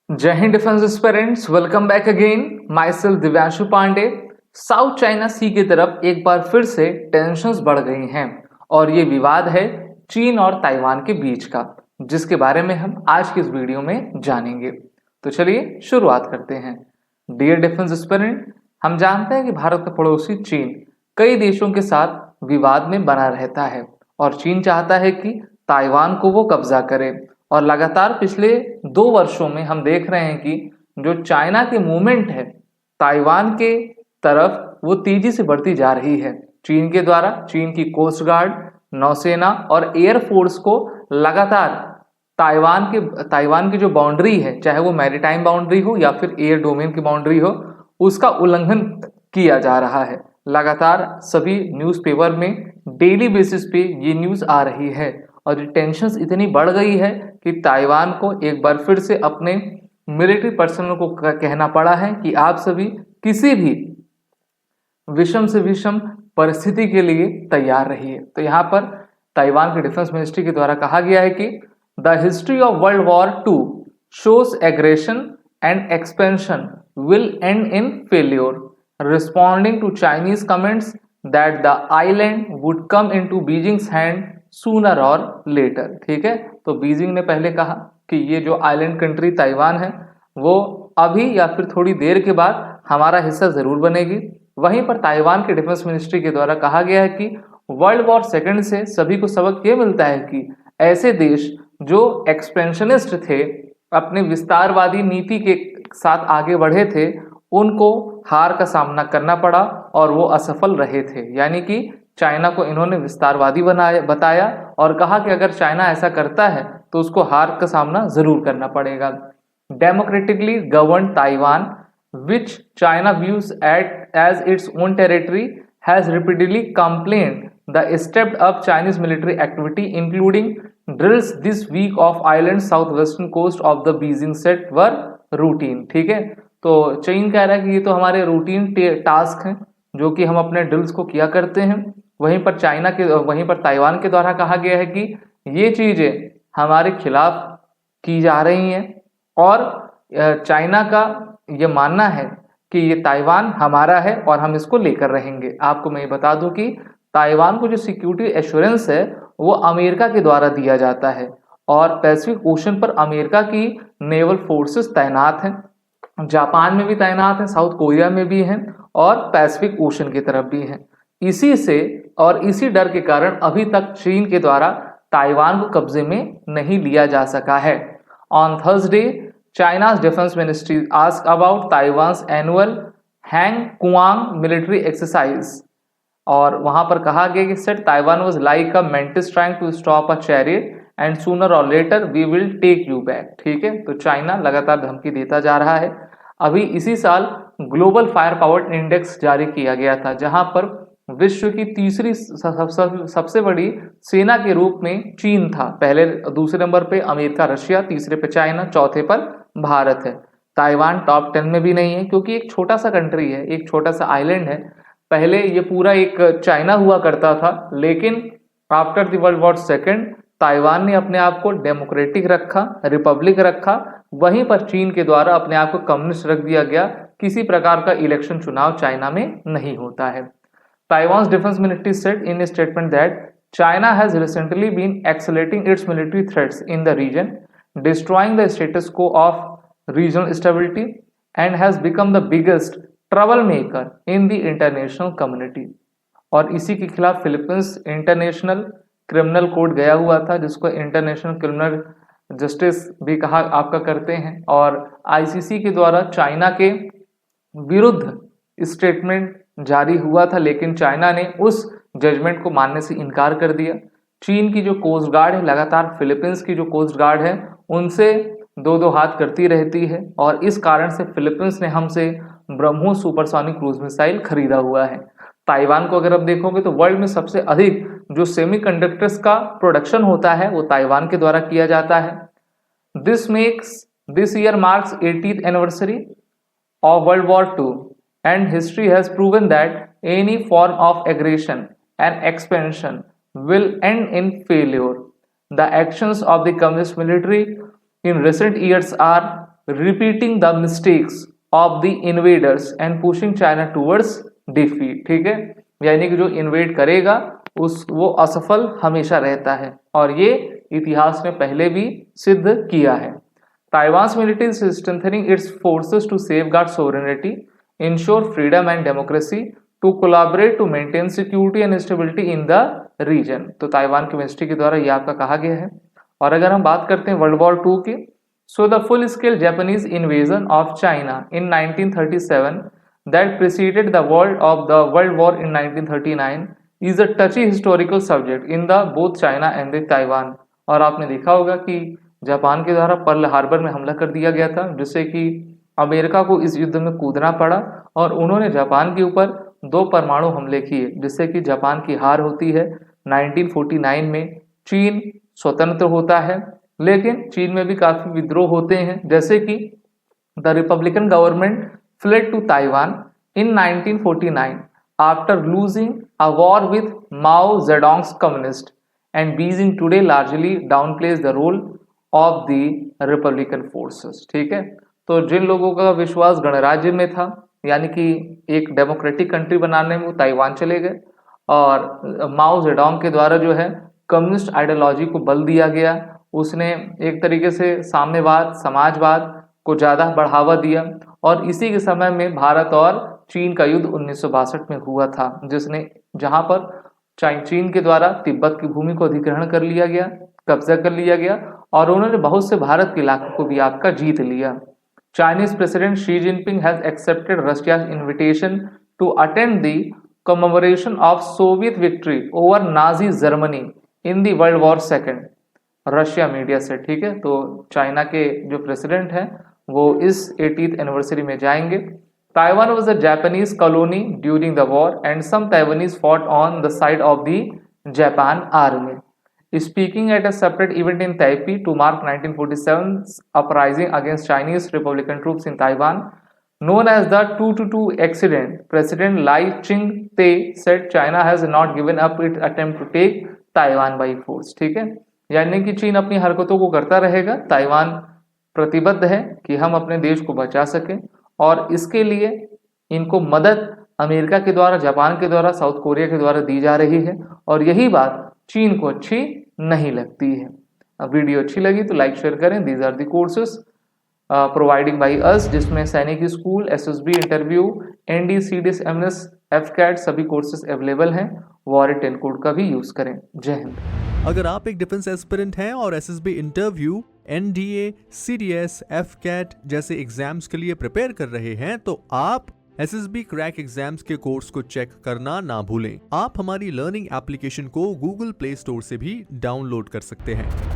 जय हिंद defence aspirants, welcome back again. My self Divyanshu Pandey. South China Sea की तरफ एक बार फिर से टेंशन्स बढ़ गई हैं और ये विवाद है चीन और ताइवान के बीच का, जिसके बारे में हम आज की इस वीडियो में जानेंगे। तो चलिए शुरुआत करते हैं। डियर डिफेंस एस्पिरेंट, हम जानते हैं कि भारत का पड़ोसी चीन कई देशों के साथ विवाद में बना रहता है और चीन चाहता है कि ताइवान को वो कब्जा करे। और लगातार पिछले 2 वर्षों में हम देख रहे हैं कि जो चाइना की मूवमेंट है ताइवान के तरफ, वो तेजी से बढ़ती जा रही है। चीन के द्वारा चीन की कोस्ट गार्ड, नौसेना और एयरफोर्स को लगातार ताइवान की जो बाउंड्री है, चाहे वो मैरीटाइम बाउंड्री हो या फिर एयर डोमेन की बाउंड्री हो, उसका उल्लंघन किया जा रहा है। लगातार सभी न्यूज़पेपर में डेली बेसिस पे ये न्यूज़ आ रही है और ये टेंशन्स इतनी बढ़ गई है कि ताइवान को एक बार फिर से अपने मिलिट्री पर्सनल को कहना पड़ा है कि आप सभी किसी भी विषम से विषम परिस्थिति के लिए तैयार रहिए। तो यहाँ पर ताइवान के डिफेंस मिनिस्ट्री के द्वारा कहा गया है कि the history of World War two shows aggression and expansion will end in failure, responding to Chinese comments that the island would come into Beijing's hand sooner or later. ठीक है, तो Beijing ने पहले कहा कि ये जो आइलैंड कंट्री ताइवान है वो अभी या फिर थोड़ी देर के बाद हमारा हिस्सा जरूर बनेगी। वहीं पर ताइवान के डिफेंस मिनिस्ट्री के द्वारा कहा गया है कि वर्ल्ड वॉर सेकंड से सभी को सबक ये मिलता है कि ऐसे देश जो एक्सपेंशनिस्ट थे, अपने विस्तारवादी नीति के साथ आगे बढ़े थे, उनको हार का सामना करना पड़ा और वो असफल रहे थे। यानी कि चाइना को इन्होंने विस्तारवादी बताया और कहा कि अगर चाइना ऐसा करता है तो उसको हार का सामना जरूर करना पड़ेगा। Democratically govern Taiwan, which China views as its own territory, has repeatedly complained the stepped up Chinese military activity, including drills this week of island's southwestern coast of the Beijing set were routine। ठीक है, तो चीन कह रहा है कि ये तो हमारे रूटीन टास्क हैं जो कि हम अपने ड्रिल्स को किया करते हैं। वहीं पर ताइवान के द्वारा कहा गया है कि ये चीजें हमारे खिलाफ की जा रही हैं और चाइना का ये मानना है कि ये ताइवान हमारा है और हम इसको लेकर रहेंगे। आपको मैं ये बता दूं कि ताइवान को जो सिक्योरिटी एश्योरेंस है वो अमेरिका के द्वारा दिया जाता है और पैसिफिक ओशन पर अमेरिका की नेवल फोर्सेस तैनात हैं। जापान में भी तैनात हैं, साउथ कोरिया में भी हैं और पैसिफिक ओशन की तरफ भी हैं। इसी डर के कारण अभी तक चीन के द्वारा ताइवान को कब्जे में नहीं लिया जा सका है। On Thursday, China's defense ministry asked about Taiwan's annual Hang Kuang military exercise और वहां पर कहा गया कि said Taiwan was like a mantis trying to stop a chariot and sooner or later we will take you back। ठीक है, तो China लगातार धमकी देता जा रहा है। अभी इसी साल ग्लोबल फायर पावर इंडेक्स जारी किया गया था जहां पर विश्व की तीसरी सबसे बड़ी सेना के रूप में चीन था। दूसरे नंबर पे अमेरिका, रशिया, तीसरे पे चाइना, चौथे पर भारत है। ताइवान टॉप 10 में भी नहीं है क्योंकि एक छोटा सा कंट्री है, एक छोटा सा आइलैंड है। पहले ये पूरा एक चाइना हुआ करता था, लेकिन after the World war second Taiwan ने अपने आप को डेमोक्रेटिक रखा, रिपब्लिक रखा। वहीं पर चीन के द्वारा अपने आप को कम्युनिस्ट रख दिया गया। किसी प्रकार का इलेक्शन चुनाव चाइना में नहीं होता है। Taiwan's defense ministry said in a statement that China has recently been accelerating its military threats in the region, destroying the status quo of regional stability, and has become the biggest troublemaker in the international community। और इसी के खिलाफ Philippines international criminal court गया हुआ था, जिसको international criminal justice भी कहा आपका करते हैं, और आईसीसी के द्वारा चाइना के विरुद्ध स्टेटमेंट जारी हुआ था, लेकिन चाइना ने उस जजमेंट को मानने से इनकार कर दिया। चीन की जो कोस्ट गार्ड है लगातार फिलीपींस की जो कोस्ट गार्ड है उनसे दो हाथ करती रहती है और इस कारण से फिलीपींस ने हमसे ब्रह्मोस सुपरसोनिक क्रूज मिसाइल खरीदा हुआ है। ताइवान को अगर आप देखोगे तो वर्ल्ड में सबसे अधिक जो सेमीकंडक्टर्स का प्रोडक्शन होता है वो ताइवान के द्वारा किया जाता है। This year marks 80th anniversary of World War II, and history has proven that any form of aggression and expansion will end in failure. The actions of the communist military in recent years are repeating the mistakes of the invaders and pushing China towards defeat. ठीक है, यानी कि जो invade करेगा वो असफल हमेशा रहता है, और ये इतिहास ने पहले भी सिद्ध किया है। Taiwan's military is strengthening its forces to safeguard sovereignty, ensure freedom and democracy, to collaborate to maintain security and stability in the region. तो ताइवान की मिनिस्ट्री के द्वारा ये आपका कहा गया है। और अगर हम बात करते हैं वर्ल्ड वॉर II की, so the full scale Japanese invasion of China in 1937 that preceded the World War in 1939 is a touchy historical subject in the both China and the Taiwan। और आपने देखा होगा कि जापान के द्वारा Pearl Harbor में हमला कर दिया गया था, जिससे कि अमेरिका को इस युद्ध में कूदना पड़ा, और उन्होंने जापान के ऊपर 2 परमाणु हमले किए, जिससे कि जापान की हार होती है। 1949 में चीन स्वतंत्र होता है, लेकिन चीन में भी काफी विद्रोह होते हैं, जैसे कि the Republican government fled to Taiwan in 1949 after losing a war with Mao Zedong's communist, and Beijing today largely downplays the role of the Republican forces। ठीक है, तो जिन लोगों का विश्वास गणराज्य में था, यानी कि एक डेमोक्रेटिक कंट्री बनाने में, वो ताइवान चले गए, और माओ जेडोंग के द्वारा जो है कम्युनिस्ट आइडियोलॉजी को बल दिया गया। उसने एक तरीके से साम्यवाद, समाजवाद को ज़्यादा बढ़ावा दिया, और इसी के समय में भारत और चीन का युद्ध 1962 में हुआ था, जहां पर चीन के द्वारा तिब्बत की भूमि को अधिग्रहण कर लिया गया, कब्जा कर लिया गया, और उन्होंने बहुत से भारत के इलाकों को भी आपका जीत लिया। Chinese president Xi Jinping has accepted Russia's invitation to attend the commemoration of Soviet victory over Nazi Germany in the World War II। Russia media से, ठीक है, तो चाइना के जो प्रेसिडेंट हैं वो इस 80th एनिवर्सरी में जाएंगे। Taiwan was a Japanese colony during the war and some Taiwanese fought on the side of the Japan army. Speaking at a separate event in Taipei to mark 1947 uprising against Chinese republican troops in Taiwan, known as the 222 accident, President Lai Ching-te said China has not given up its attempt to take Taiwan by force। ठीक है, यानी कि चीन अपनी हरकतों को करता रहेगा, ताइवान प्रतिबद्ध है कि हम अपने देश को बचा सकें, और इसके लिए इनको मदद अमेरिका के द्वारा, जापान के द्वारा, साउथ कोरिया के द्वारा दी जा रही है, और यही बात चीन को अच्छी नहीं लगती है। अब वीडियो अच्छी लगी तो लाइक शेयर करें। These are the courses providing by us, जिसमें Sainik school, SSB interview, ND, CDS, MS, FCAT सभी कोर्सेज अवेलेबल हैं। वॉरेंट कोड का भी यूज करें। जय हिंद। अगर आप एक डिफेंस एस्पिरेंट हैं और SSB interview, NDA, CDS, FCAT जैसे एग्जाम्स के लिए प्रिपेयर कर रहे हैं, तो आप SSB क्रैक एग्जाम्स के कोर्स को चेक करना ना भूलें। आप हमारी लर्निंग एप्लीकेशन को Google Play Store से भी डाउनलोड कर सकते हैं।